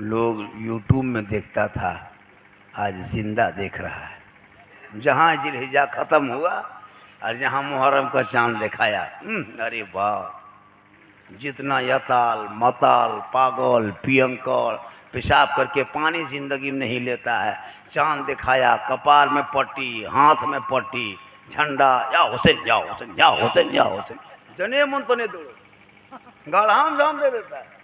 लोग यूट्यूब में देखता था, आज जिंदा देख रहा है। जहाँ जिलहिजा ख़त्म हुआ और जहाँ मुहर्रम का चांद दिखाया, अरे वाह, जितना यताल मताल पागल पियंकर पेशाब करके पानी जिंदगी में नहीं लेता है, चांद दिखाया, कपार में पट्टी, हाथ में पट्टी, झंडा, या हुसैन या हुसैन या हुसैन या हुसैन, जने मन तो नहीं दो गढ़ाम जाम दे देता है।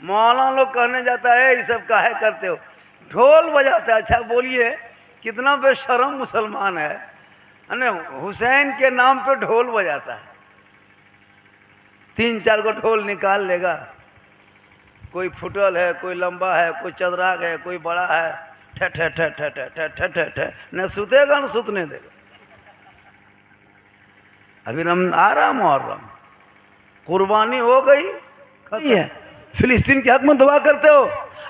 मौलाना लोग कहने जाता है ये सब काहे करते हो, ढोल बजाता है। अच्छा बोलिए कितना बेशरम मुसलमान है ना, हुसैन के नाम पे ढोल बजाता है। 3-4 को ढोल निकाल लेगा, कोई फुटल है, कोई लंबा है, कोई चदराग है, कोई बड़ा है, ठे ठे ठे ठे ठे ठे ठे ठे ठे, न सुतेगा न सुतने देगा। अभी रम आ रहा मुहर्रम, कुर्बानी हो गई है, फिलिस्तीन के हक में दुआ करते हो।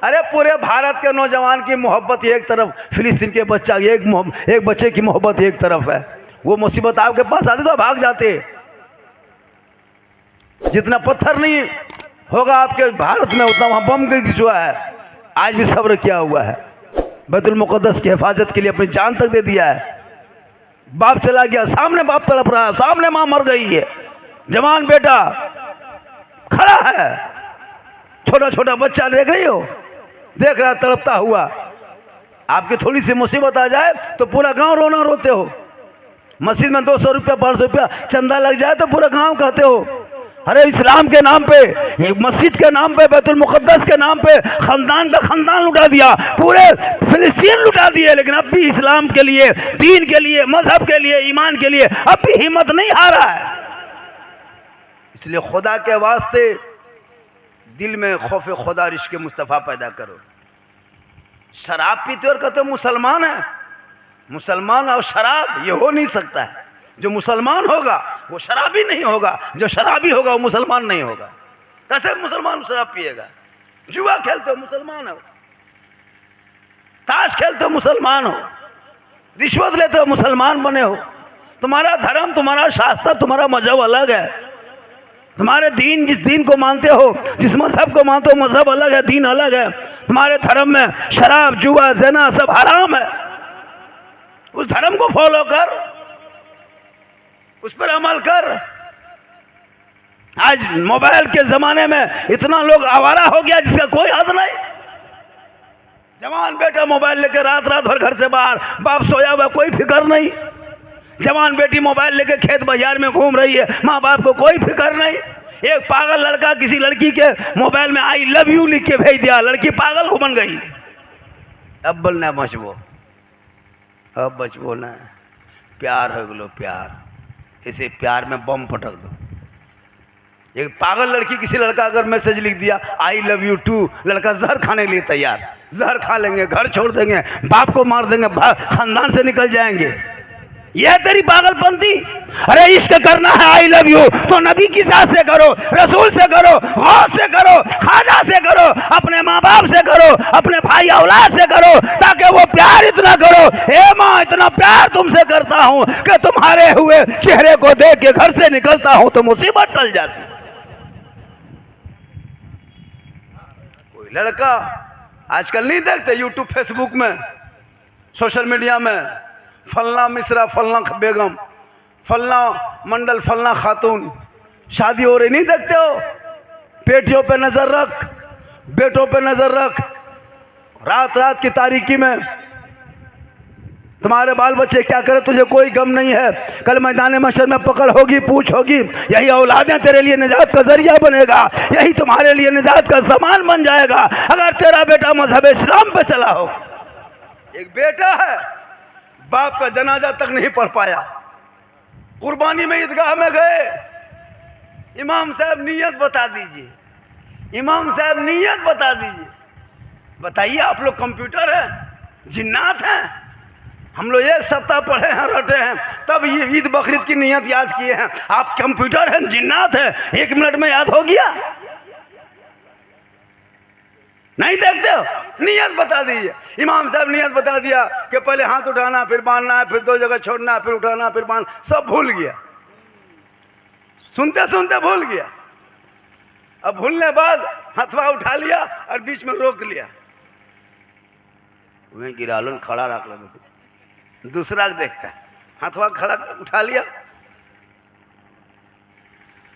अरे पूरे भारत के नौजवान की मोहब्बत एक तरफ, फिलिस्तीन के बच्चा एक बच्चे की मोहब्बत एक तरफ है। वो मुसीबत आपके पास आती तो भाग जाते। जितना पत्थर नहीं होगा आपके भारत में उतना वहाँ बम गिरा है। आज भी सब्र किया हुआ है, बैतुल मुक़द्दस की हिफाजत के लिए अपनी जान तक दे दिया है। बाप चला गया, सामने बाप तड़प रहा है, सामने माँ मर गई है, जवान बेटा खड़ा है, छोटा छोटा बच्चा देख रही हो, देख रहा तड़पता हुआ। आपकी थोड़ी सी मुसीबत आ जाए तो पूरा गांव रोना रोते हो। मस्जिद में 200 रुपया 500 रुपया चंदा लग जाए तो पूरा गांव कहते हो अरे इस्लाम के नाम पे, मस्जिद के नाम पे, बैतुल मुक़द्दस के नाम पे खानदान का खानदान लुटा दिया, पूरे फिलिस्तीन लुटा दिए। लेकिन अब भी इस्लाम के लिए, दीन के लिए, मजहब के लिए, ईमान के लिए अब भी हिम्मत नहीं हारा है। इसलिए खुदा के वास्ते दिल में खौफ खुदा रिश्क मुस्तफ़ा पैदा करो। शराब पीते और कहते मुसलमान है, मुसलमान और शराब ये हो नहीं सकता है। जो मुसलमान होगा वो शराबी नहीं होगा, जो शराबी होगा वो मुसलमान नहीं होगा। कैसे मुसलमान शराब पिएगा? जुआ खेलते हो मुसलमान हो, ताश खेलते हो मुसलमान हो, रिश्वत लेते हो मुसलमान बने हो। तुम्हारा धर्म, तुम्हारा शास्त्र, तुम्हारा मजहब अलग है। तुम्हारे दीन, जिस दीन को मानते हो, जिस मजहब को मानते हो, मजहब अलग है, दीन अलग है। तुम्हारे धर्म में शराब जुआ ज़िना सब हराम है। उस धर्म को फॉलो कर, उस पर अमल कर। आज मोबाइल के ज़माने में इतना लोग आवारा हो गया जिसका कोई हद नहीं। जवान बेटा मोबाइल लेकर रात रात भर घर से बाहर, बाप सोया हुआ, कोई फिक्र नहीं। जवान बेटी मोबाइल लेके खेत बाजार में घूम रही है, माँ बाप को कोई फिक्र नहीं। एक पागल लड़का किसी लड़की के मोबाइल में आई लव यू लिख के भेज दिया, लड़की पागल हो बन गई। अब बोलना बचबो, अब बचबो ना, प्यार हो गलो प्यार, इसे प्यार में बम पटक दो। एक पागल लड़की किसी लड़का अगर मैसेज लिख दिया आई लव यू टू, लड़का जहर खाने के लिए तैयार, जहर खा लेंगे, घर छोड़ देंगे, बाप को मार देंगे, खानदान से निकल जाएंगे। यह तेरी पागलपंथी। अरे इश्क करना है आई लव यू तो नबी की जात से करो, रसूल से करो, गौस से करो, खाजा से करो, अपने माँ बाप से करो, अपने भाई औलाद से करो, ताकि वो प्यार इतना करो, हे माँ इतना प्यार तुमसे करता हूँ कि तुम्हारे हुए चेहरे को देख के घर से निकलता हूँ तो मुसीबत टल जाती। कोई लड़का आजकल नहीं देखते यूट्यूब फेसबुक में, सोशल मीडिया में, फलना मिश्रा, फलना बेगम, फलना मंडल, फलना खातून शादी हो रही, नहीं देखते हो? बेटियों पे नजर रख, बेटों पे नजर रख। रात रात की तारीकी में तुम्हारे बाल बच्चे क्या करे तुझे कोई गम नहीं है। कल मैदान महशर में पकड़ होगी, पूछ होगी, यही औलादें तेरे लिए निजात का जरिया बनेगा, यही तुम्हारे लिए निजात का सामान बन जाएगा अगर तेरा बेटा मजहब इस्लाम पे चला हो। एक बेटा है, बाप का जनाजा तक नहीं पढ़ पाया, कुर्बानी में ईदगाह में गए, इमाम साहब नियत बता दीजिए, इमाम साहब नियत बता दीजिए। बताइए आप लोग कंप्यूटर हैं, जिन्नात हैं? हम लोग 1 सप्ताह पढ़े हैं, रटे हैं, तब ये ईद बकरीद की नियत याद किए हैं। आप कंप्यूटर हैं, जिन्नात हैं, 1 मिनट में याद हो गया? नहीं देखते हो? नियत बता दीजिए। इमाम साहब नियत बता दिया कि पहले हाथ उठाना, फिर बांधना है, फिर 2 जगह छोड़ना, फिर उठाना, फिर बांध, सब भूल गया, सुनते सुनते भूल गया। अब भूलने बाद हथवा उठा लिया और बीच में रोक लिया, वहीं गिरा लो, खड़ा रख लो, दूसरा देखता है, हथवा खड़ा उठा लिया,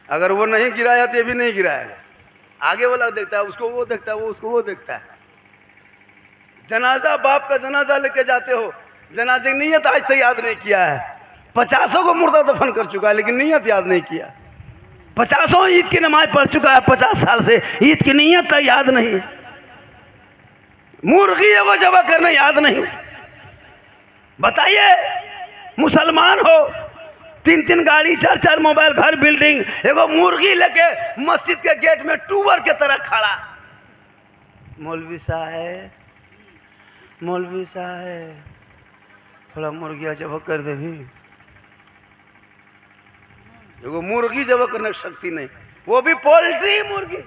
अगर वो नहीं गिराया तो ये भी नहीं गिराएगा, आगे वाला देखता है, उसको वो देखता है, वो उसको वो देखता है। जनाजा, बाप का जनाजा लेके जाते हो, जनाजे की नीयत आज तक याद नहीं किया है। 50 को मुर्दा दफन कर चुका है लेकिन नीयत याद नहीं किया। 50 ईद की नमाज पढ़ चुका है 50 साल से, ईद की नीयत तक याद नहीं। मुर्गी को जबा करना याद नहीं। बताइए, मुसलमान हो, 3 गाड़ी, 4 मोबाइल, घर, बिल्डिंग, एगो मुर्गी लेके मस्जिद के गेट में टूबर के तरह खड़ा। मौलवी साहब, मौलवी साहब, थोड़ा मुर्गिया जबक कर दे भी। एगो मुर्गी जबक करने की शक्ति नहीं, वो भी पोल्ट्री मुर्गी,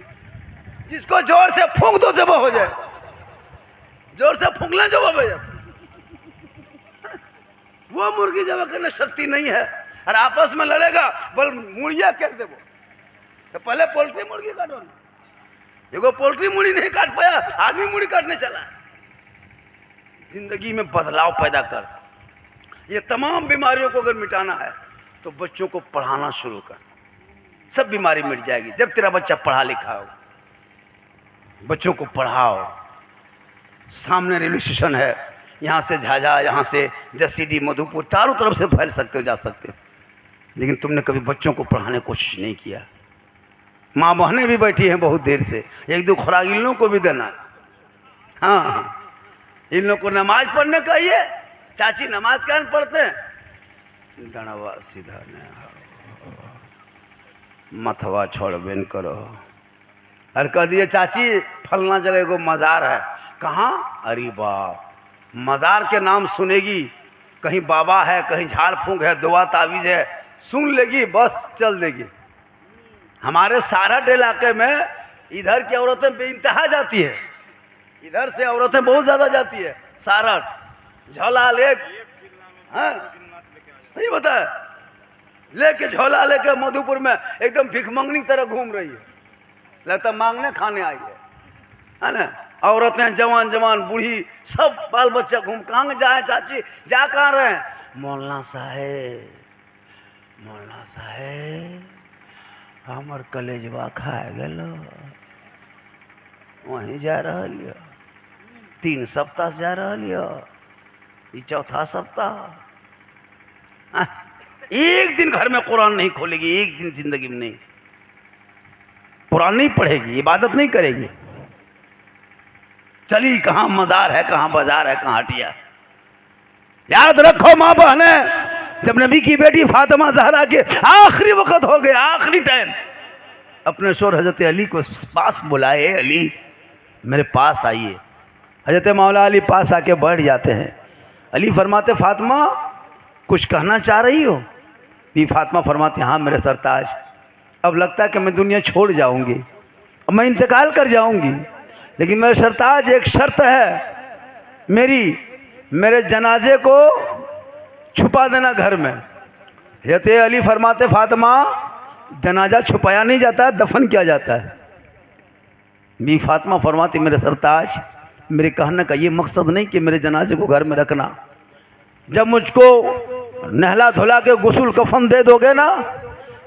जिसको जोर से फूंक दो जबा हो जाए, जोर से फूंकना जबा हो जाए। वो मुर्गी जबा करने शक्ति नहीं है और आपस में लड़ेगा, बल मुर्गिया कह दे वो। तो पहले पोल्ट्री मुर्गी काटो ना, एगो पोल्ट्री मुर्गी नहीं काट पाया, आदमी मुर्गी काटने चला। जिंदगी में बदलाव पैदा कर। ये तमाम बीमारियों को अगर मिटाना है तो बच्चों को पढ़ाना शुरू कर, सब बीमारी मिट जाएगी। जब तेरा बच्चा पढ़ा लिखा हो, बच्चों को पढ़ाओ। सामने रेलवे स्टेशन है, यहाँ से झाझा, यहाँ से जसीडी, मधुपुर, चारों तरफ से फैल सकते हो, जा सकते हो, लेकिन तुमने कभी बच्चों को पढ़ाने की कोशिश नहीं किया। माँ बहनें भी बैठी हैं बहुत देर से, 1-2 खुराक इन लोगों को भी देना। हाँ, इन लोगों को नमाज पढ़ने कहिए। चाची नमाज कान पढ़ते हैं, डणवा सीधा मथवा छोड़ बेन करो। अरे कह दिए चाची फलना जगह को मज़ार है, कहाँ? अरे बाप, मज़ार के नाम सुनेगी, कहीं बाबा है, कहीं झाड़ फूंक है, दुआ तावीज़ है, सुन लेगी बस चल देगी। हमारे सारठ इलाके में इधर की औरतें बेइंतहा जाती है, इधर से औरतें बहुत ज़्यादा जाती है। सारठ झोला ले, हाँ सही बता, लेके झोला लेके मधुपुर में एकदम भिखमंगनी तरह घूम रही है, लगता मांगने खाने आई है ना। औरतें जवान जवान बूढ़ी सब बाल बच्चा घूम, कहाँ जाए चाची, जा कहाँ रहे? मौलाना साहेब, मौलाना साहेब हमर कलेजवा खाए गेलो, वहीं जा रहा लियो, 3 सप्ताह से जा रहा लियो, ये 4था सप्ताह। एक दिन घर में कुरान नहीं खोलेगी, एक दिन जिंदगी में नहीं, कुरान नहीं पढ़ेगी, इबादत नहीं करेगी। चली कहाँ मज़ार है, कहाँ बाजार है, कहाँ हटिया। याद रखो माँ बहने, जब नबी की बेटी फातिमा ज़हरा के आखिरी वक्त हो गया, आखिरी टाइम, अपने शोर हजरत अली को पास बुलाए, अली मेरे पास आइए। हजरत मौला अली पास आके बैठ जाते हैं। अली फरमाते फातिमा कुछ कहना चाह रही हो? भी फातिमा फरमाती हाँ मेरे सरताज, अब लगता है कि मैं दुनिया छोड़ जाऊंगी, अब मैं इंतकाल कर जाऊंगी, लेकिन मेरे सरताज एक शर्त है मेरी, मेरे जनाजे को छुपा देना घर में। हज़रत अली फरमाते फातिमा जनाजा छुपाया नहीं जाता, दफन किया जाता है। भी फातिमा फरमाती मेरे सरताज, मेरे कहने का ये मकसद नहीं कि मेरे जनाजे को घर में रखना, जब मुझको नहला धुला के गुस्ल कफन दे दोगे ना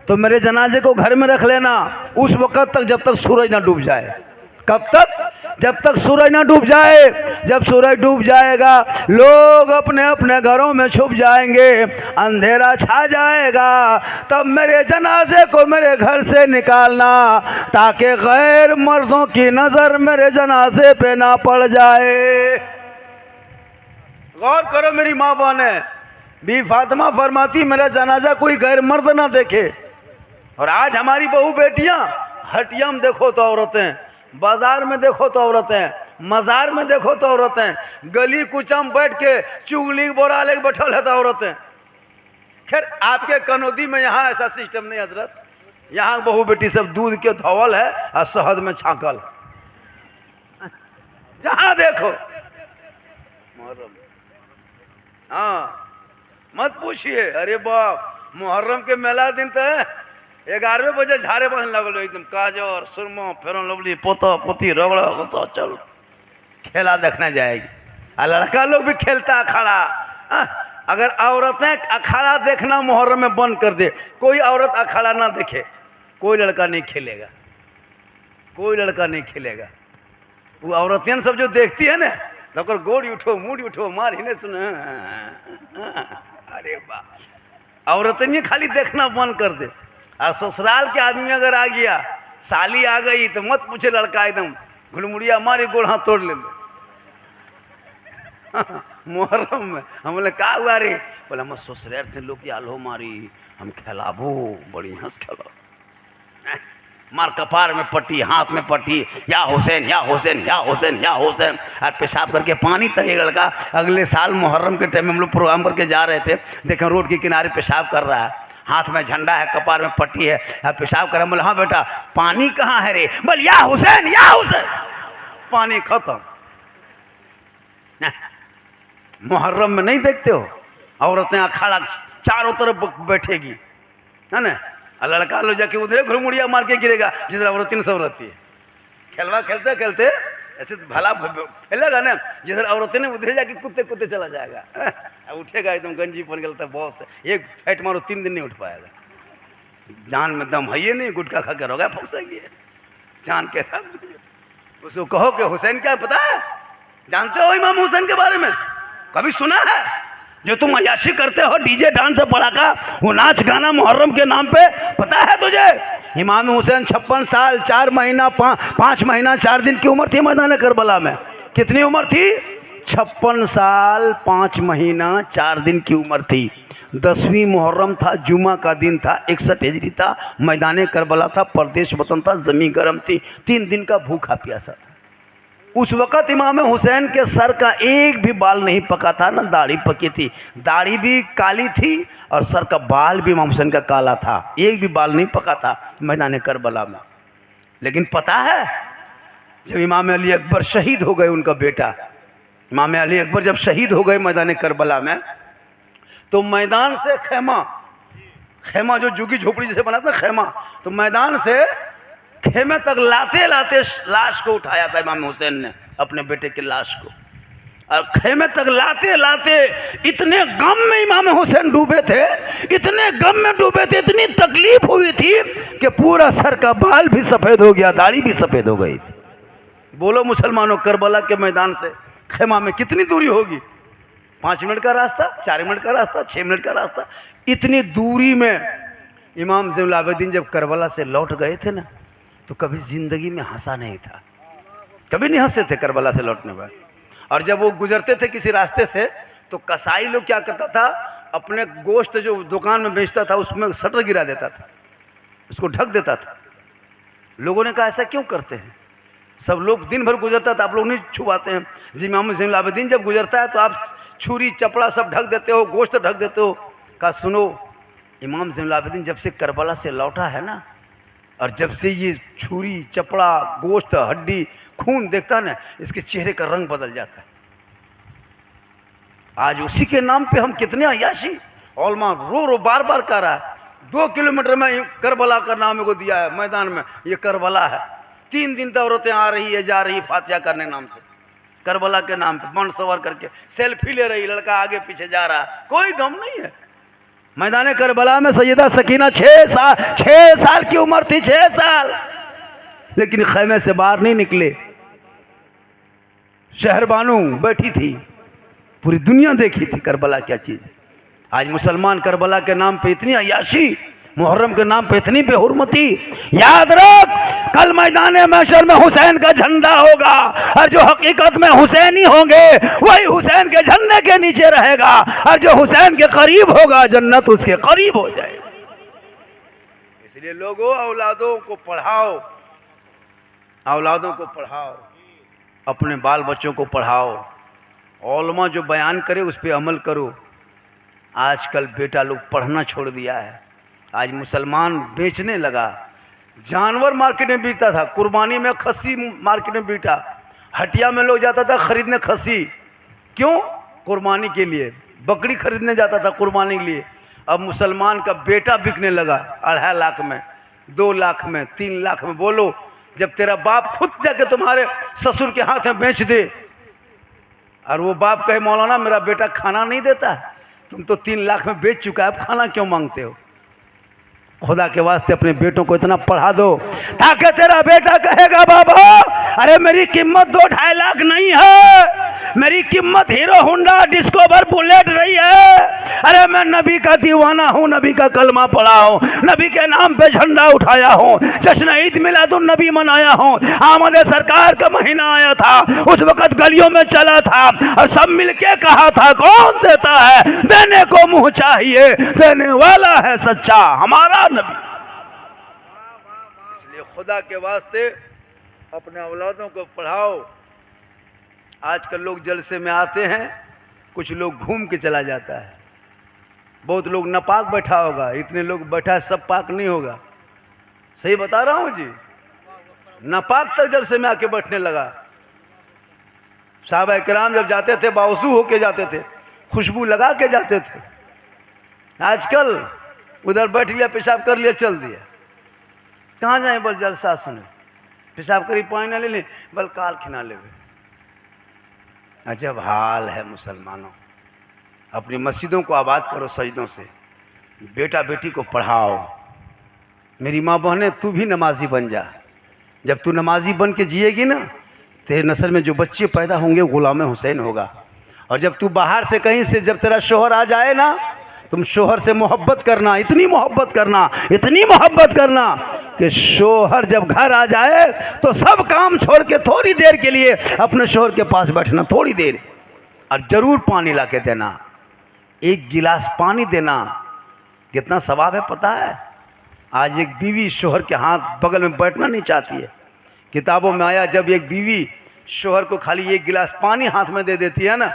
तो मेरे जनाजे को घर में रख लेना उस वक़्त तक जब तक सूरज ना डूब जाए। कब तक? जब तक सूरज ना डूब जाए। जब सूरज डूब जाएगा लोग अपने अपने घरों में छुप जाएंगे, अंधेरा छा जाएगा, तब मेरे जनाजे को मेरे घर से निकालना ताकि गैर मर्दों की नज़र मेरे जनाजे पे ना पड़ जाए। गौर करो मेरी माँ बहने, भी फातिमा फरमाती मेरा जनाजा कोई गैर मर्द ना देखे। और आज हमारी बहू बेटियां हटिया में देखो तो औरतें, बाजार में देखो तो औरतें, मज़ार में देखो तो औरतें, गली कुचा में बैठ के चुगली बोरा लेके बैठल है तो औरतें। खैर आपके कनौदी में यहाँ ऐसा सिस्टम नहीं हजरत, यहाँ बहू बेटी सब दूध के धोवल है और शहद में छाकल, जहाँ देखो। हाँ मत पूछिए, अरे बाप मुहर्रम के मेला दिन तो है, 11 बजे झाड़े बहन लगल एकदम काजर सुरमा फेरन लवली पोता पोती रगड़ा घसा चल खेला देखने जाएगी। और लड़का लोग भी खेलता अखाड़ा। अगर औरतें अखाड़ा देखना मुहर्रम में बंद कर दे, कोई औरत अखाड़ा ना देखे, कोई लड़का नहीं खेलेगा, कोई लड़का नहीं खेलेगा। वो औरतें सब जो देखती है ना तो गोड़ी उठो मूड़ी उठो मार ही नहीं सुना। अरे वाह, औरतें नहीं खाली देखना बंद कर दे। और ससुराल के आदमी अगर आ गया, साली आ गई तो मत पूछे, लड़का एकदम घुड़मुड़िया मारी गोड़ हाथ तोड़ ले लो। मुहर्रम में हम बोले का हुआ रे, बोले हम ससुराल से लोग आलो मारी हम खिलाबो बड़ी हंस खेलो। मार कपार में पट्टी हाथ में पट्टी, या हुसैन या हुसैन या हुसैन या हुसैन। और पेशाब करके पानी तक एक लड़का अगले साल मुहर्रम के टाइम में हम लोग प्रोग्राम करके जा रहे थे, देखें रोड के किनारे पेशाब कर रहा है, हाथ में झंडा है कपार में पट्टी है, पेशाब कर रहा है। बोले हाँ बेटा पानी कहाँ है रे, बोल या हुसैन या हुसैन। पानी खत्म। मुहर्रम में नहीं देखते हो औरतें अखाड़ा चारों तरफ बैठेगी है ना, और लड़का लो जाके उधर घुड़मुड़िया मार के गिरेगा जिधर औरतें सब रहती है। खेलवा खेलते खेलते ऐसे तो भला फैलेगा ना, जिधर औरतें ने उधर जाके कुत्ते कुत्ते चला जाएगा। उठेगा एकदम गंजी बन गया बहुत से, एक फैट मारो 3 दिन नहीं उठ पाएगा। जान में दम है ये नहीं, गुटखा खा के रोगा फंसेगी जान के। उसको कहो कि हुसैन क्या पता है, जानते हो इमाम हुसैन के बारे में कभी सुना है? जो तुम अयाशी करते हो डीजे डांस से पड़ाका वो नाच गाना मुहर्रम के नाम पे, पता है तुझे? इमाम हुसैन 56 साल 4 महीना 5 महीना 4 दिन की उम्र थी मैदान करबला में। कितनी उम्र थी? 56 साल 5 महीना 4 दिन की उम्र थी। 10वीं मुहर्रम था, जुमा का दिन था, 61 हिजरी था, मैदान करबला था, प्रदेश वतन था, ज़मीन गर्म थी, 3 दिन का भूखा प्यासा था। उस वक़्त इमाम हुसैन के सर का एक भी बाल नहीं पका था, ना दाढ़ी पकी थी। दाढ़ी भी काली थी और सर का बाल भी इमाम हुसैन का काला था, एक भी बाल नहीं पका था मैदान करबला में। लेकिन पता है जब इमाम अली अकबर शहीद हो गए, उनका बेटा इमाम अली अकबर जब शहीद हो गए मैदान करबला में, तो मैदान से खेमा जो झुग्गी झोपड़ी जैसे बना था खेमा, तो मैदान से खेमे तक लाते लाते लाश को उठाया था इमाम हुसैन ने, अपने बेटे की लाश को। और खेमे तक लाते लाते इतने गम में इमाम हुसैन डूबे थे, इतने गम में डूबे थे, इतनी तकलीफ हुई थी कि पूरा सर का बाल भी सफ़ेद हो गया, दाढ़ी भी सफ़ेद हो गई। बोलो मुसलमानों, करबला के मैदान से खेमा में कितनी दूरी होगी? 5 मिनट का रास्ता, 4 मिनट का रास्ता, 6 मिनट का रास्ता। इतनी दूरी में इमाम ज़ैनुल आबिदीन जब करबला से लौट गए थे ना, तो कभी ज़िंदगी में हंसा नहीं था, कभी नहीं हंसे थे करबला से लौटने पर। और जब वो गुजरते थे किसी रास्ते से, तो कसाई लोग क्या करता था, अपने गोश्त जो दुकान में बेचता था उसमें शटर गिरा देता था, उसको ढक देता था। लोगों ने कहा ऐसा क्यों करते हैं? सब लोग दिन भर गुजरता था, आप लोग नहीं छुपाते हैं। इमाम ज़ैनुल आबिदीन जब गुजरता है तो आप छुरी चपड़ा सब ढक देते हो, गोश्त ढक देते हो। कहा सुनो, इमाम ज़ैनुल आबिदीन जब से करबला से लौटा है ना, और जब से ये छुरी चपड़ा गोश्त हड्डी खून देखता ना, इसके चेहरे का रंग बदल जाता है। आज उसी के नाम पे हम कितने अयाशी औलमा रो रो बार बार कर रहा है। 2 किलोमीटर में करबला का नाम को दिया है मैदान में, ये करबला है। 3 दिन तक औरतें आ रही है जा रही फातिहा करने नाम से, करबला के नाम पे मन सवार करके सेल्फी ले रही, लड़का आगे पीछे जा रहा, कोई गम नहीं है। मैदान करबला में सैयदा सकीना 6 साल की उम्र थी, 6 साल, लेकिन खैमे से बाहर नहीं निकले। शहरबानू बैठी थी, पूरी दुनिया देखी थी करबला क्या चीज़ है। आज मुसलमान करबला के नाम पे इतनी अयाशी, मुहर्रम के नाम पे इतनी बेहुरमती। याद रख, कल मैदान महशर में हुसैन का झंडा होगा, और जो हकीकत में हुसैनी होंगे वही हुसैन के झंडे के नीचे रहेगा, और जो हुसैन के करीब होगा जन्नत उसके करीब हो जाएगी। इसलिए लोगों, औलादों को पढ़ाओ, औलादों को पढ़ाओ, अपने बाल बच्चों को पढ़ाओ, औलमा जो बयान करे उस पर अमल करो। आजकल बेटा लोग पढ़ना छोड़ दिया है। आज मुसलमान बेचने लगा, जानवर मार्केट में बिकता था, कुर्बानी में खस्सी मार्केट में बिका, हटिया में लोग जाता था खरीदने खस्सी, क्यों? कुर्बानी के लिए, बकरी खरीदने जाता था कुर्बानी के लिए। अब मुसलमान का बेटा बिकने लगा 2.5 लाख में, 2 लाख में, 3 लाख में बोलो। जब तेरा बाप खुद जाके तुम्हारे ससुर के हाथ में बेच दे और वो बाप कहे मौलाना मेरा बेटा खाना नहीं देता, तुम तो 3 लाख में बेच चुका है, अब खाना क्यों मांगते हो? खुदा के वास्ते अपने बेटों को इतना पढ़ा दो ताकि तेरा बेटा कहेगा बाबा अरे मेरी कीमत 2-2.5 लाख नहीं है, मेरी कीमत हीरो होंडा डिस्कवर बुलेट रही है। अरे मैं नबी का दीवाना हूँ, नबी का कलमा पढ़ा हूँ, नबी के नाम पे झंडा उठाया हूँ, जश्न ईद मिलादुन नबी मनाया हूँ। आमद सरकार का महीना आया था, उस वक्त गलियों में चला था और सब मिलके कहा था कौन देता है, देने को मुँह चाहिए, देने वाला है सच्चा हमारा नबी। इसलिए खुदा के वास्ते अपने औलादों को पढ़ाओ। आजकल लोग जलसे में आते हैं, कुछ लोग घूम के चला जाता है, बहुत लोग नापाक बैठा होगा, इतने लोग बैठा सब पाक नहीं होगा। सही बता रहा हूँ जी, नापाक तक जलसे में आके बैठने लगा। साहबा किराम जब जाते थे बावजू होके जाते थे, खुशबू लगा के जाते थे। आजकल उधर बैठ लिया, पेशाब कर लिया, चल दिया। कहाँ जाए बल जलसा सुने, पेशाब करी पानी ना ले ले, बल काल खिना ले। अजब हाल है मुसलमानों। अपनी मस्जिदों को आबाद करो सजदों से, बेटा बेटी को पढ़ाओ। मेरी माँ बहनें, तू भी नमाजी बन जा। जब तू नमाजी बन के जिएगी ना, तेरे नस्ल में जो बच्चे पैदा होंगे गुलाम हुसैन होगा। और जब तू बाहर से कहीं से जब तेरा शोहर आ जाए ना, तुम शोहर से मोहब्बत करना, इतनी मोहब्बत करना, इतनी मोहब्बत करना कि शोहर जब घर आ जाए तो सब काम छोड़ के थोड़ी देर के लिए अपने शोहर के पास बैठना, थोड़ी देर, और ज़रूर पानी ला के देना। 1 गिलास पानी देना कितना सवाब है पता है? आज एक बीवी शोहर के हाथ बगल में बैठना नहीं चाहती है। किताबों में आया जब एक बीवी शोहर को खाली 1 गिलास पानी हाथ में दे देती है ना,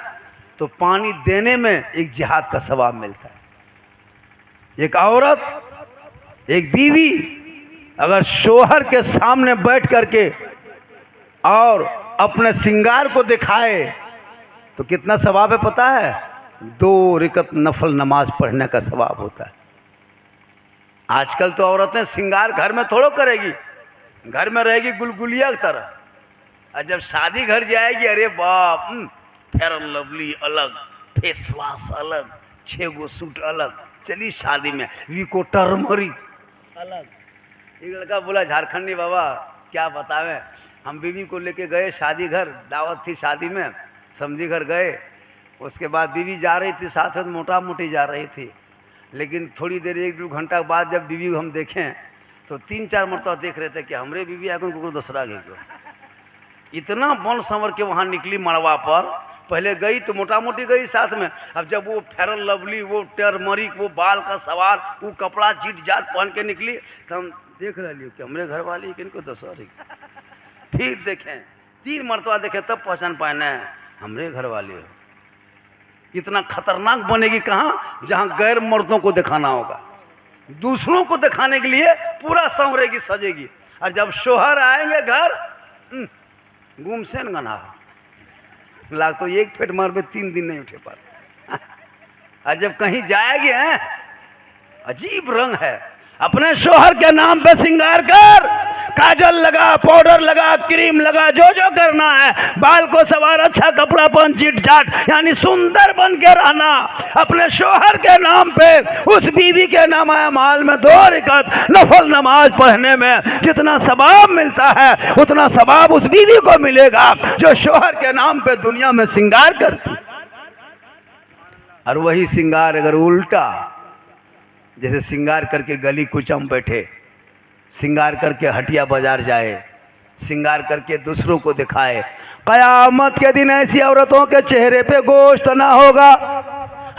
तो पानी देने में एक जिहाद का सवाब मिलता है। एक औरत, एक बीवी अगर शोहर के सामने बैठ करके और अपने श्रृंगार को दिखाए तो कितना सवाब है पता है? 2 रकअत नफल नमाज पढ़ने का सवाब होता है। आजकल तो औरतें श्रृंगार घर में थोड़ा करेगी, घर में रहेगी गुलगुलिया की तरह, और जब शादी घर जाएगी अरे बाप, फेयर एंड लवली अलग, फेस वॉश अलग, 6 गो सूट अलग, चली शादी में वीको टर्मरिक अलग। एक लड़का बोला झारखंडी बाबा क्या बतावे, हम बीवी को लेके गए शादी घर, दावत थी शादी में, समझी घर गए। उसके बाद बीवी जा रही थी साथ में, मोटा मोटी जा रही थी, लेकिन थोड़ी देर 1-2 घंटा बाद जब बीवी हम देखें तो 3-4 मरतबा देख रहे थे कि हमरे बीवी आकर को दूसरा गई को। इतना बन संवर के वहाँ निकली मड़वा पर। पहले गई तो मोटा मोटी गई साथ में, अब जब वो फेयर एंड लवली, वो टर्मरिक, वो बाल का सवार, वो कपड़ा चीट जाट पहन के निकली तो हम देख रहे कि हमरे घर वाली किनको दूसरी। फिर देखें 3 मरतबा देखें तब पहचान पाए न हमरे घर वाली हो। इतना खतरनाक बनेगी कहाँ, जहाँ गैर मर्दों को दिखाना होगा, दूसरों को दिखाने के लिए पूरा संवरेगी, सजेगी। और जब शोहर आएंगे घर, गुमसेन गना लाग तो 1 फेट मार पे 3 दिन नहीं उठे पाते। और जब कहीं जाएगी हैं, अजीब रंग है। अपने शोहर के नाम पे श्रृंगार कर, काजल लगा, पाउडर लगा, क्रीम लगा, जो जो करना है, बाल को सवार, अच्छा कपड़ा पहन, चिट चाट, यानी सुंदर बन के रहना। अपने शोहर के नाम पे उस बीवी के नाम माल में 2 रकअत नफल नमाज पढ़ने में जितना सवाब मिलता है उतना सवाब उस बीवी को मिलेगा जो शोहर के नाम पे दुनिया में श्रृंगार करती। और वही श्रृंगार अगर उल्टा, जैसे श्रृंगार करके गली कुचम बैठे, श्रृंगार करके हटिया बाजार जाए, श्रृंगार करके दूसरों को दिखाए, कयामत के दिन ऐसी औरतों के चेहरे पे गोश्त ना होगा,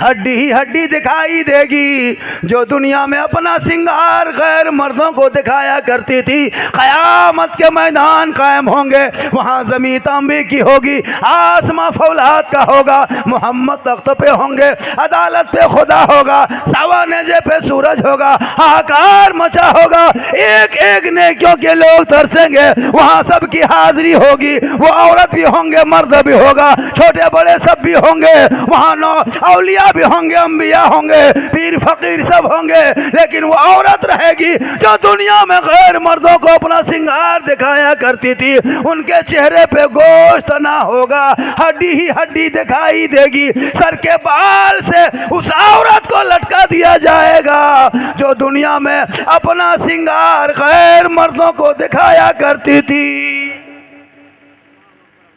हड्डी ही हड्डी दिखाई देगी। जो दुनिया में अपना श्रृंगार गैर मर्दों को दिखाया करती थी, कयामत के मैदान कायम होंगे, वहाँ ज़मीन तांबे की होगी, आसमां फौलाद का होगा, मोहम्मद तख्त पे होंगे, अदालत पे खुदा होगा, सवा नेज़े पे सूरज होगा, हाहाकार मचा होगा, एक एक नेकियों के लोग तरसेंगे, वहाँ सबकी हाजिरी होगी। वो औरत भी होंगे, मर्द भी होगा, छोटे बड़े सब भी होंगे। वहाँ 9 औलिया औलिया भी होंगे, अंबिया होंगे, पीर फकीर सब होंगे, लेकिन वो औरत रहेगी जो दुनिया में गैर मर्दों को अपना श्रृंगार दिखाया करती थी। उनके चेहरे पे गोश्त ना होगा, हड्डी ही हड्डी दिखाई देगी। सर के बाल से उस औरत को लटका दिया जाएगा जो दुनिया में अपना श्रृंगार गैर मर्दों को दिखाया करती थी।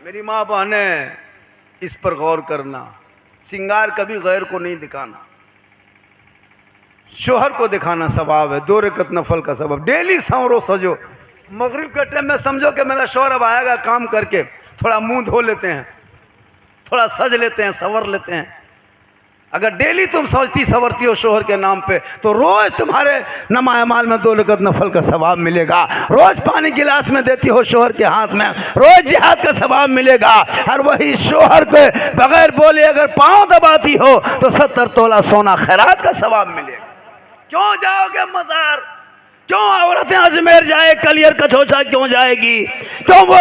मेरी माँ बहने, इस पर गौर करना। श्रृंगार कभी गैर को नहीं दिखाना, शोहर को दिखाना सवाब है। 2 रकत नफल का सबब। डेली संवरो सजो। मगरिब के टाइम में समझो कि मेरा शोहर अब आएगा काम करके, थोड़ा मुंह धो लेते हैं, थोड़ा सज लेते हैं, संवर लेते हैं। अगर डेली तुम सजती संवरती हो शोहर के नाम पे, तो रोज तुम्हारे नमाज़ माल में 2 रकत नफल का सवाब मिलेगा। रोज पानी गिलास में देती हो शोहर के हाथ में, रोज जिहाद का सवाब मिलेगा। और वही शोहर के बगैर बोले अगर पाँव दबाती हो तो 70 तोला सोना खैरात का सवाब मिलेगा। क्यों जाओगे मज़ार? क्यों औरतें अजमेर जाए, कलियर कछोचा क्यों जाएगी? क्यों वो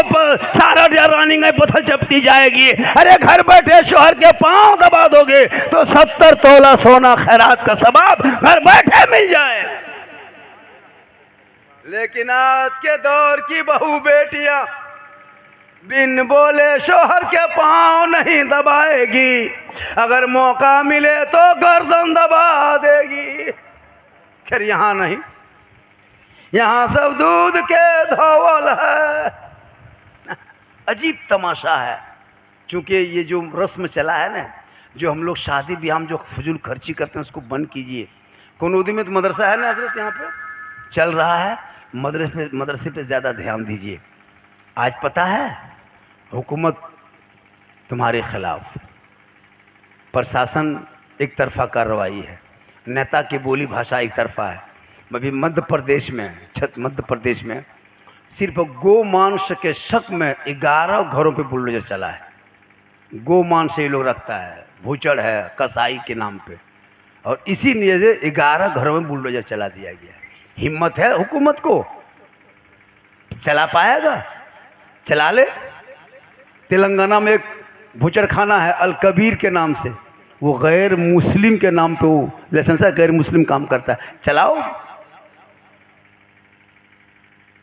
सारा रानी में पत्थर चपटी जाएगी? अरे घर बैठे शोहर के पांव दबा दोगे तो 70 तोला सोना खैरात का सवाब घर बैठे मिल जाए। लेकिन आज के दौर की बहू बेटियां बिन बोले शोहर के पांव नहीं दबाएगी, अगर मौका मिले तो गर्दन दबा देगी। खैर यहाँ नहीं, यहाँ सब दूध के धोवल है। अजीब तमाशा है, क्योंकि ये जो रस्म चला है ना, जो हम लोग शादी ब्याह में जो फजूल खर्ची करते हैं उसको बंद कीजिए। कनौदी में तो मदरसा है ना हजरत, यहाँ पे चल रहा है, मदरसे पे ज़्यादा ध्यान दीजिए। आज पता है हुकूमत तुम्हारे खिलाफ, प्रशासन एक तरफा कार्रवाई है, नेता की बोली भाषा एक तरफा है। अभी मध्य प्रदेश में सिर्फ गौ मांस के शक में 11 घरों पे बुलडोजर चला है। गौ मांस ये लोग रखता है, भूचड़ है कसाई के नाम पे, और इसी लिए से 11 घरों में बुलडोजर चला दिया गया। हिम्मत है हुकूमत को? चला पाएगा? चला ले। तेलंगाना में एक भूचड़ खाना है अल कबीर के नाम से, वो गैर मुस्लिम के नाम पे वो लाइसेंस है, गैर मुस्लिम काम करता है। चलाओ,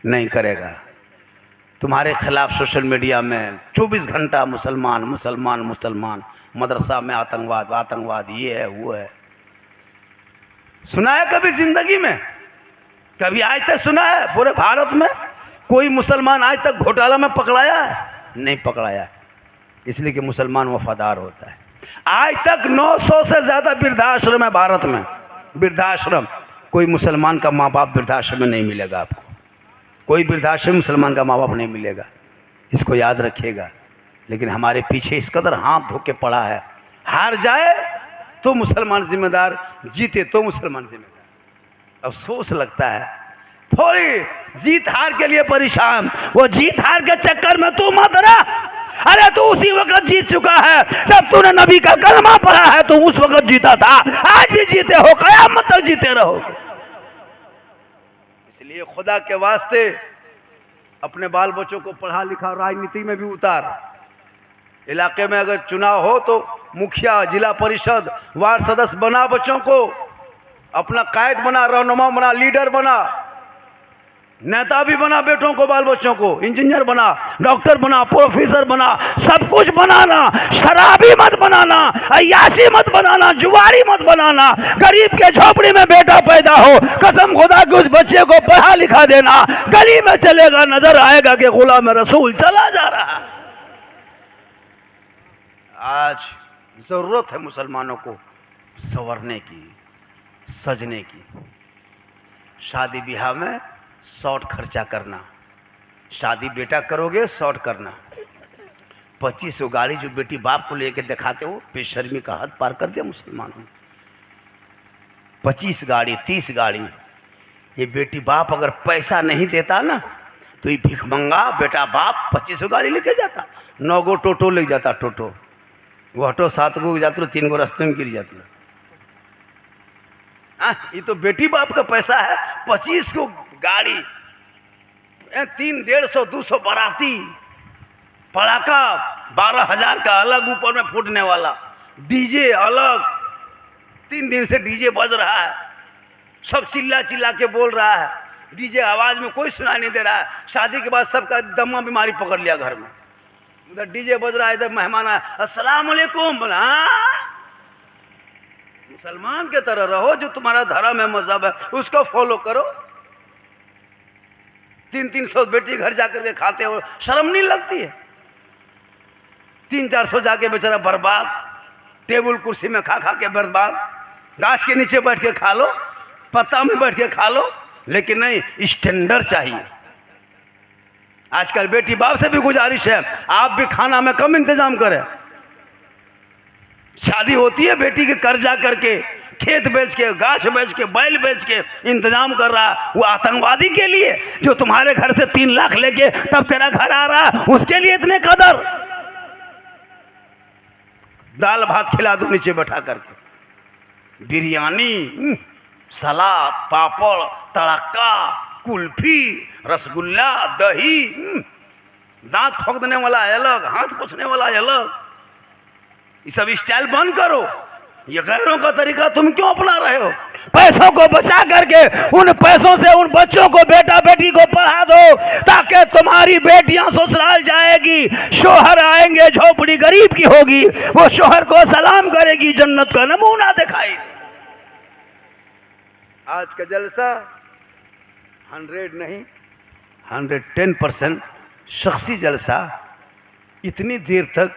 नहीं करेगा। तुम्हारे खिलाफ सोशल मीडिया में 24 घंटा मुसलमान मुसलमान मुसलमान, मदरसा में आतंकवाद आतंकवाद, ये है वो है। सुना है कभी जिंदगी में? कभी आज तक सुना है पूरे भारत में कोई मुसलमान आज तक घोटाला में पकड़ाया है? नहीं पकड़ाया, इसलिए कि मुसलमान वफादार होता है। आज तक 900 से ज़्यादा वृद्धाश्रम है भारत में, वृद्धाश्रम। कोई मुसलमान का माँ बाप वृद्धाश्रम में नहीं मिलेगा आपको, कोई वृद्धाश्रम मुसलमान का माँ बाप नहीं मिलेगा, इसको याद रखिएगा। लेकिन हमारे पीछे इस कदर हाथ धो के पड़ा है, हार जाए तो मुसलमान जिम्मेदार, जीते तो मुसलमान जिम्मेदार। अफसोस लगता है, थोड़ी जीत हार के लिए परेशान, वो जीत हार के चक्कर में तू मत रहा। अरे तू उसी वक्त जीत चुका है जब तूने नबी का कलमा पढ़ा है, तो उस वक्त जीता था, आज भी जीते हो, कयामत तक जीते रहोगे। इसलिए खुदा के वास्ते अपने बाल बच्चों को पढ़ा लिखा, राजनीति में भी उतार। इलाके में अगर चुनाव हो तो मुखिया, जिला परिषद, वार्ड सदस्य बना, बच्चों को अपना कायद बना, रहनुमा बना, लीडर बना, नेता भी बना, बेटों को बाल बच्चों को इंजीनियर बना, डॉक्टर बना, प्रोफेसर बना, सब कुछ बनाना। शराबी मत बनाना, अय्याशी मत बनाना, जुआरी मत बनाना। गरीब के झोपड़ी में बेटा पैदा हो, कसम खुदा के उस बच्चे को पढ़ा लिखा देना, गली में चलेगा नजर आएगा कि गुलाम रसूल चला जा रहा है। आज जरूरत है मुसलमानों को संवरने की, सजने की। शादी ब्याह में शॉर्ट खर्चा करना, शादी बेटा करोगे शॉर्ट करना। 25 गाड़ी जो बेटी बाप को लेकर दिखाते हो, बेशर्मी का हद पार कर दिया मुसलमानों। 25 गाड़ी 30 गाड़ी, ये बेटी बाप अगर पैसा नहीं देता ना तो ये भिखमंगा बेटा बाप 25 गाड़ी लेके जाता, 9 गो टोटो ले जाता। टोटो वो ऑटो 7 गो जाते, 3 गो रास्ते में गिर जाती। ये तो बेटी बाप का पैसा है। 25 को गाड़ी, 300, 150, 200 बाराती, पड़ाका 12,000 का अलग ऊपर में फूटने वाला, डीजे अलग, 3 दिन से डीजे बज रहा है, सब चिल्ला चिल्ला के बोल रहा है, डीजे आवाज में कोई सुनाई नहीं दे रहा है। शादी के बाद सबका दमा बीमारी पकड़ लिया घर में। उधर डीजे बज रहा है, इधर मेहमान आया, अस्सलाम वालेकुम। बोला मुसलमान के तरह रहो, जो तुम्हारा धर्म है, मजहब है, उसको फॉलो करो। 300 बेटी घर जाकर के खाते हो, शर्म नहीं लगती है? 300-400 जाके बेचारा बर्बाद, टेबल कुर्सी में खा खा के बर्बाद। गाछ के नीचे बैठ के खा लो, पत्ता में बैठ के खा लो, लेकिन नहीं, स्टैंडर्ड चाहिए। आजकल बेटी बाप से भी गुजारिश है, आप भी खाना में कम इंतजाम करें। शादी होती है, बेटी के कर्जा करके, खेत बेच के, गाछ बेच के, बैल बेच के इंतजाम कर रहा है। वो आतंकवादी के लिए जो तुम्हारे घर से 3 लाख लेके तब तेरा घर आ रहा है, उसके लिए इतने कदर। दाल भात खिला दो नीचे बैठा करके, बिरयानी, सलाद, पापड़, तड़का, कुल्फी, रसगुल्ला, दही, दांत खोदने वाला अलग, हाथ पोंछने वाला अलग। ये सब स्टाइल बंद करो। ये गैरों का तरीका तुम क्यों अपना रहे हो? पैसों को बचा करके उन पैसों से उन बच्चों को, बेटा बेटी को पढ़ा दो, ताकि तुम्हारी बेटियां ससुराल जाएगी, शोहर आएंगे, झोपड़ी गरीब की होगी, वो शोहर को सलाम करेगी, जन्नत का नमूना दिखाई। आज का जलसा 100 नहीं, 110% शख्सी जलसा। इतनी देर तक,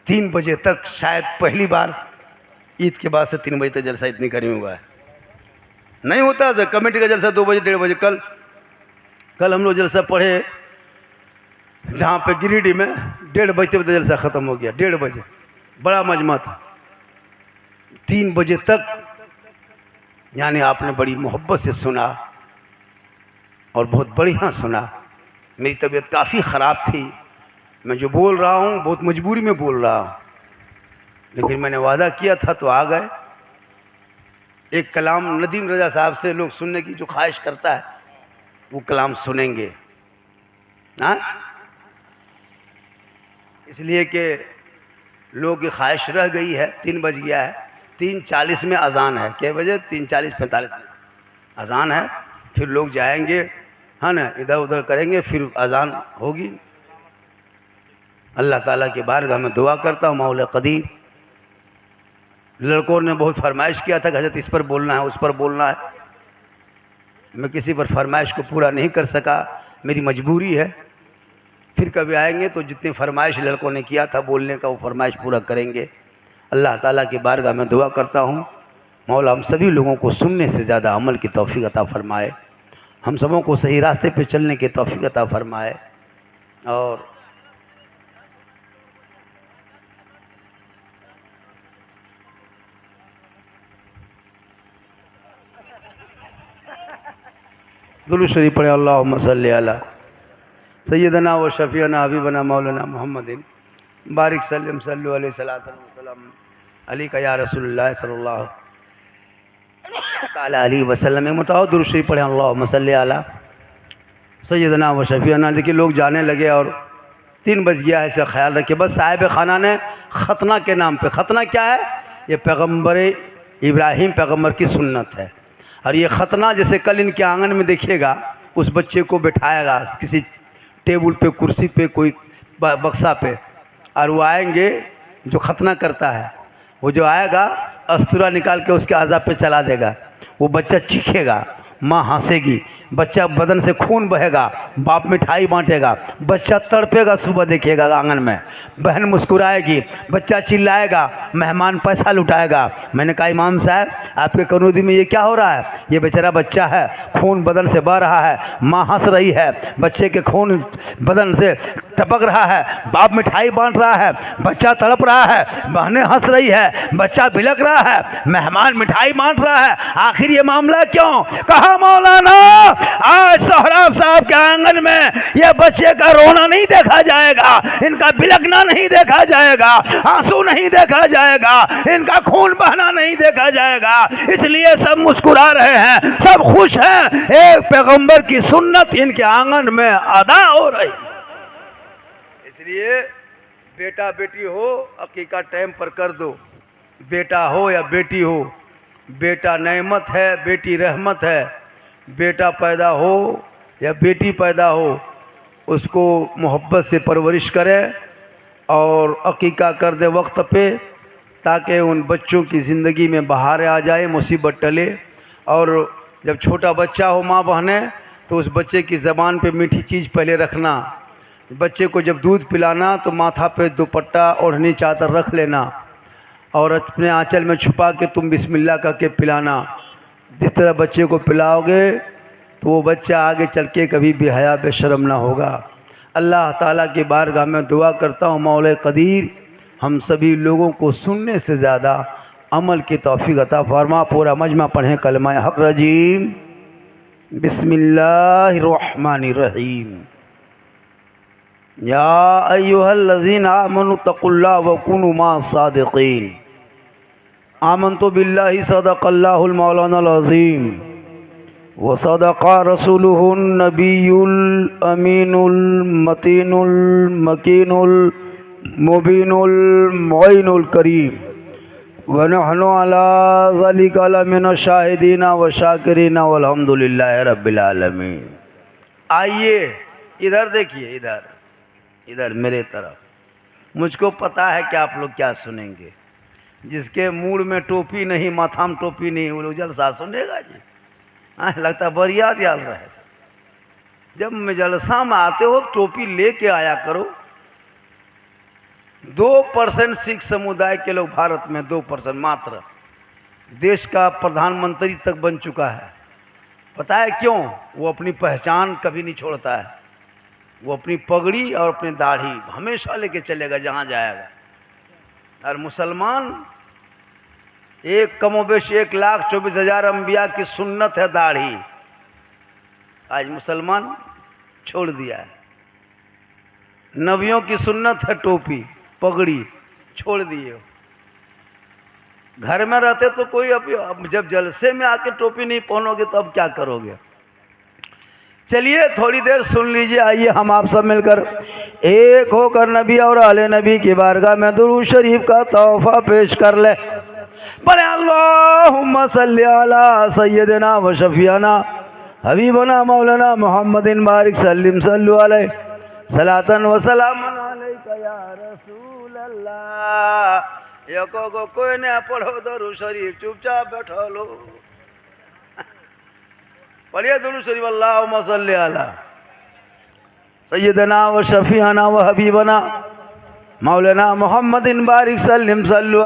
3 बजे तक, शायद पहली बार ईद के बाद से 3 बजे तक जलसा इतनी गर्मी हुआ है। नहीं होता है कमेटी का जलसा 2 बजे 1:30 बजे। कल हम लोग जलसा पढ़े जहाँ पे गिरिडीह में, 1:30 बजते बजते जलसा ख़त्म हो गया। 1:30 बजे बड़ा मजमा था, 3 बजे तक। यानी आपने बड़ी मोहब्बत से सुना और बहुत बढ़िया सुना। मेरी तबीयत काफ़ी ख़राब थी, मैं जो बोल रहा हूँ बहुत मजबूरी में बोल रहा हूँ, लेकिन मैंने वादा किया था तो आ गए। एक कलाम नदीम रजा साहब से लोग सुनने की जो ख्वाहिश करता है, वो कलाम सुनेंगे। हाँ, इसलिए कि लोगों की ख्वाहिश रह गई है। 3 बज गया है, 3:40 में अजान है। क्या बजे? 3:40-45 में अजान है। फिर लोग जाएंगे, है ना, इधर उधर करेंगे, फिर अजान होगी। अल्लाह ताला की बारगाह में दुआ करता हूँ, मौला कदीर। लड़कों ने बहुत फरमाइश किया था कि हज़रत इस पर बोलना है, उस पर बोलना है। मैं किसी पर फरमाइश को पूरा नहीं कर सका, मेरी मजबूरी है। फिर कभी आएंगे तो जितनी फरमाइश लड़कों ने किया था बोलने का, वो फरमाइश पूरा करेंगे। अल्लाह ताला की बारगाह में दुआ करता हूँ, मौला हम सभी लोगों को सुनने से ज़्यादा अमल की तौफीक अता फरमाए, हम सबों को सही रास्ते पे चलने की तौफीक अता फरमाए। और दुरूद शरीफ पढ़े, अल्लाहुम्मा सल्ली अला सय्यदना व शफीअना हबीबना मौलाना मुहम्मदिन बारिक सल्लम सल्लु अलैहि सलातन व सलाम अलैका या रसूलुल्लाह सल्लल्लाहु अलैहि वसल्लम। मुताओ दुरूद शरीफ पढ़े, अल्लाहुम्मा सल्ली अला सय्यदना व शफीअना। देखिए लोग जाने लगे और 3 बज गया है, ऐसा ख्याल रखिए। बस साहिब खाना ने खतना के नाम पे, खतना क्या है? ये पैगम्बर इब्राहिम पैगम्बर की सुन्नत है। और ये खतना जैसे कल इनके आंगन में देखिएगा, उस बच्चे को बिठाएगा किसी टेबल पे, कुर्सी पे, कोई बक्सा पे, और वो आएंगे, जो खतना करता है वो जो आएगा अस्तूरा निकाल के उसके आज़ा पे चला देगा। वो बच्चा चीखेगा, माँ हंसेगी, बच्चा बदन से खून बहेगा, बाप मिठाई बांटेगा, बच्चा तड़पेगा। सुबह देखिएगा आंगन में, बहन मुस्कुराएगी, बच्चा चिल्लाएगा, मेहमान पैसा लुटाएगा। मैंने कहा इमाम साहब आपके कनूदी में ये क्या हो रहा है? ये बेचारा बच्चा है, खून बदन से बह रहा है, माँ हंस रही है, बच्चे के खून बदन से टपक रहा है, बाप मिठाई बांट रहा है, बच्चा तड़प रहा है, बहनें हंस रही है, बच्चा बिलक रहा है, मेहमान मिठाई बांट रहा है। आखिर ये मामला क्यों? कहा मौलाना आज सोहराब साहब के आंगन में ये बच्चे का रोना नहीं देखा जाएगा, इनका बिलकना नहीं देखा जाएगा, आंसू नहीं देखा जाएगा, इनका खून बहना नहीं देखा जाएगा। इसलिए सब मुस्कुरा रहे हैं, सब खुश हैं। एक पैगंबर की सुन्नत इनके आंगन में अदा हो रही। इसलिए बेटा बेटी हो, अकीका टाइम पर कर दो। बेटा हो या बेटी हो, बेटा नेमत है, बेटी रहमत है। बेटा पैदा हो या बेटी पैदा हो, उसको मोहब्बत से परवरिश करें और अकीका कर दे वक्त पे, ताकि उन बच्चों की ज़िंदगी में बहार आ जाए, मुसीबत टले। और जब छोटा बच्चा हो माँ बहने, तो उस बच्चे की ज़बान पे मीठी चीज़ पहले रखना। बच्चे को जब दूध पिलाना तो माथा पे दुपट्टा ओढ़नी चादर रख लेना और अपने आंचल में छुपा के तुम बिस्मिल्लाह करके पिलाना। जिस तरह बच्चे को पिलाओगे तो वो बच्चा आगे चल के कभी बेहया बेशर्म ना होगा। अल्लाह ताला की बारगाह में दुआ करता हूँ, मौला कदीर हम सभी लोगों को सुनने से ज़्यादा अमल की तौफीक अता फरमा। पूरा मजमा पढ़ें कलमा हक रजीम। बिस्मिल्लाहिर्रहमानिर्रहीम। या अय्युहल्लज़ीना आमनु तक़ुल्लाह व कुनू मास सादिक़ीन। आमन्तु बिल्लाहि सदक़ल्लाहुल मौलानाल अज़ीम व सदक़ा रसूलुहुन नबियुल अमीनुल मतीनुल मकीनुल मुबीनुल मुईनुल करीम व नहनु अला ज़ालिका लमिनश शाहिदीना व शाकिरीना वल्हम्दुलिल्लाहि रब्बिल आलमीन। आइए इधर देखिए, इधर मेरे तरफ। मुझको पता है कि आप लोग क्या सुनेंगे। जिसके मूड में टोपी नहीं, माथा में टोपी नहीं, वो लोग जलसा सुनेगा जी। हाँ, लगता बढ़िया याद रहे। जब मैं जलसा में आते हो टोपी लेके आया करो। 2% सिख समुदाय के लोग भारत में, 2% मात्र, देश का प्रधानमंत्री तक बन चुका है। पता है क्यों? वो अपनी पहचान कभी नहीं छोड़ता है। वो अपनी पगड़ी और अपनी दाढ़ी हमेशा लेके चलेगा जहाँ जाएगा। और मुसलमान एक कमोबेश 1,24,000 अम्बिया की सुन्नत है दाढ़ी। आज मुसलमान छोड़ दिया है। नबियों की सुन्नत है टोपी पगड़ी, छोड़ दिए हो। घर में रहते तो कोई, अब जब जलसे में आके टोपी नहीं पहनोगे तो अब क्या करोगे? चलिए थोड़ी देर सुन लीजिए। आइए हम आप सब मिलकर एक होकर नबी और आले नबी की बारगाह में दुरूद शरीफ का तोहफा पेश कर ले। बड़े अल्लाहुम्मा सल्ली अला सय्यदना व शफियाना हबीबना मौलाना मुहम्मदिन बारिक सल्लिम सल्लु अलैहि सलातन व सलामन अलैका या रसूल अल्लाह। एको को कोई ने पढ़ो दुरूद शरीफ, चुपचाप बैठो लो। पढ़िए दुरूद शरीफ। अल्लाहुम्मा सल्ली अला सय्यदना व शफीअना व हबीबना मौलाना मुहम्मदिन बारिक सल्लिम सल्लु